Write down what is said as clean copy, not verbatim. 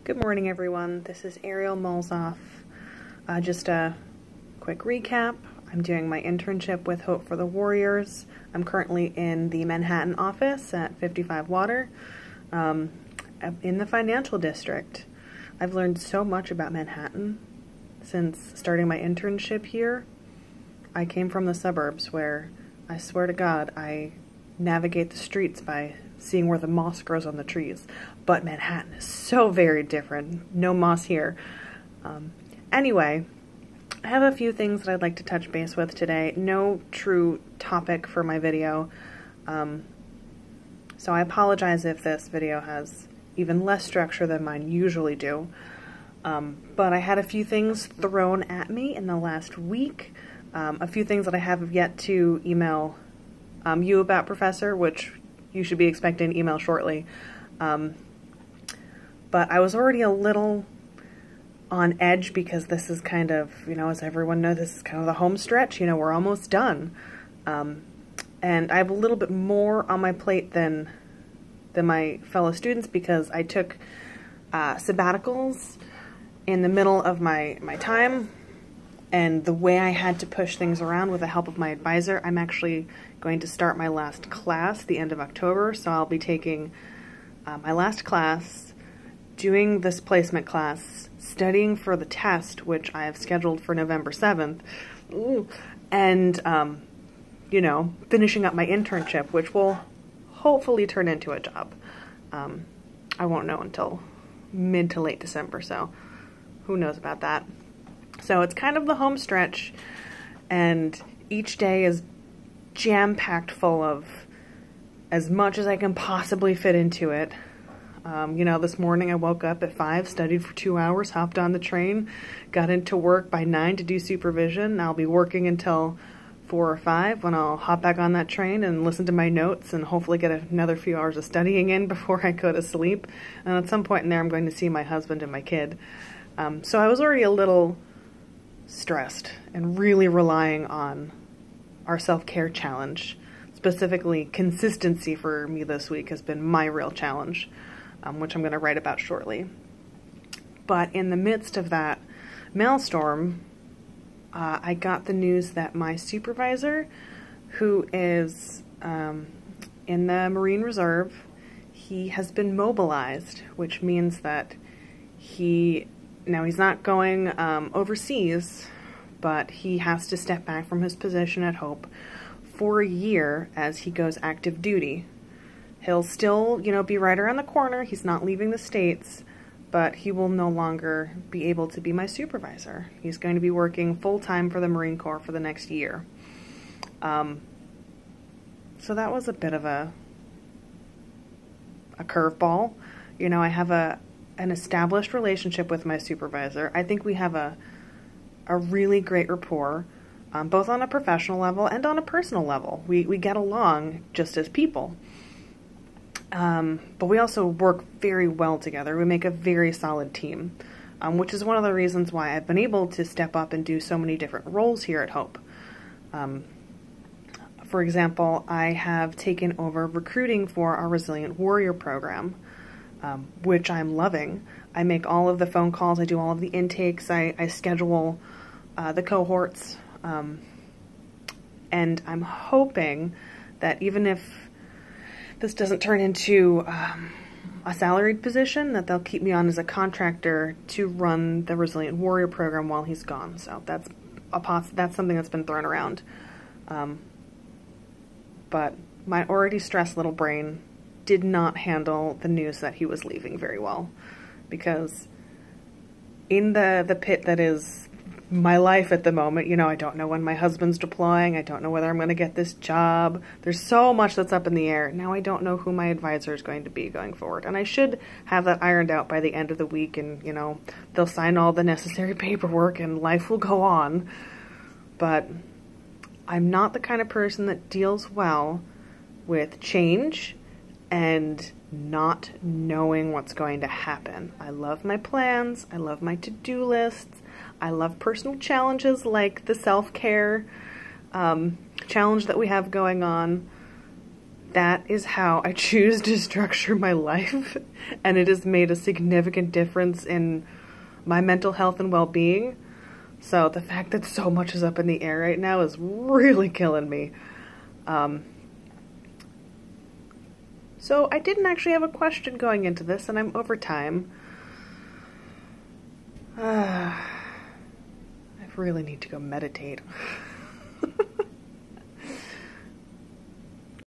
Good morning, everyone. This is Ariel Mulzoff. Just a quick recap. I'm doing my internship with Hope for the Warriors. I'm currently in the Manhattan office at 55 Water, in the financial district. I've learned so much about Manhattan since starting my internship here. I came from the suburbs where, I swear to God, I navigate the streets by seeing where the moss grows on the trees. But Manhattan is so very different. No moss here. Anyway, I have a few things that I'd like to touch base with today. No true topic for my video. So I apologize if this video has even less structure than mine usually do. But I had a few things thrown at me in the last week. A few things that I have yet to email you about, Professor, which you should be expecting an email shortly. But I was already a little on edge because this is kind of, as everyone knows, this is kind of the home stretch. We're almost done. And I have a little bit more on my plate than my fellow students because I took sabbaticals in the middle of my time. And the way I had to push things around with the help of my advisor, I'm actually going to start my last class the end of October. So I'll be taking my last class, doing this placement class, studying for the test, which I have scheduled for November 7th, and, finishing up my internship, which will hopefully turn into a job. I won't know until mid to late December, so who knows about that. So it's kind of the home stretch, and each day is jam-packed full of as much as I can possibly fit into it. This morning I woke up at 5, studied for 2 hours, hopped on the train, got into work by 9 to do supervision. I'll be working until 4 or 5 when I'll hop back on that train and listen to my notes and hopefully get another few hours of studying in before I go to sleep. And at some point in there I'm going to see my husband and my kid. So I was already a little stressed and really relying on our self-care challenge. Specifically, consistency for me this week has been my real challenge, which I'm going to write about shortly. But in the midst of that maelstrom, I got the news that my supervisor, who is in the Marine Reserve, he has been mobilized, which means that he's not going overseas, but he has to step back from his position at Hope for a year as he goes active duty. He'll still, be right around the corner. He's not leaving the States, but he will no longer be able to be my supervisor. He's going to be working full-time for the Marine Corps for the next year. So that was a bit of a curveball. I have an established relationship with my supervisor. I think we have a really great rapport, both on a professional level and on a personal level. We get along just as people. But we also work very well together. We make a very solid team, which is one of the reasons why I've been able to step up and do so many different roles here at Hope. For example, I have taken over recruiting for our Resilient Warrior program, which I'm loving. I make all of the phone calls, I do all of the intakes, I schedule the cohorts, and I'm hoping that even if this doesn't turn into a salaried position, that they'll keep me on as a contractor to run the Resilient Warrior program while he's gone. So that's something that's been thrown around. But my already stressed little brain did not handle the news that he was leaving very well, because in the pit that is my life at the moment, I don't know when my husband's deploying, I don't know whether I'm going to get this job, there's so much that's up in the air. Now I don't know who my advisor is going to be going forward, and I should have that ironed out by the end of the week, and they'll sign all the necessary paperwork and life will go on. But I'm not the kind of person that deals well with change and not knowing what's going to happen. I love my plans, I love my to-do lists, I love personal challenges like the self-care challenge that we have going on, that is how I choose to structure my life, and it has made a significant difference in my mental health and well-being. So the fact that so much is up in the air right now is really killing me. So I didn't actually have a question going into this, and I'm over time. I really need to go meditate.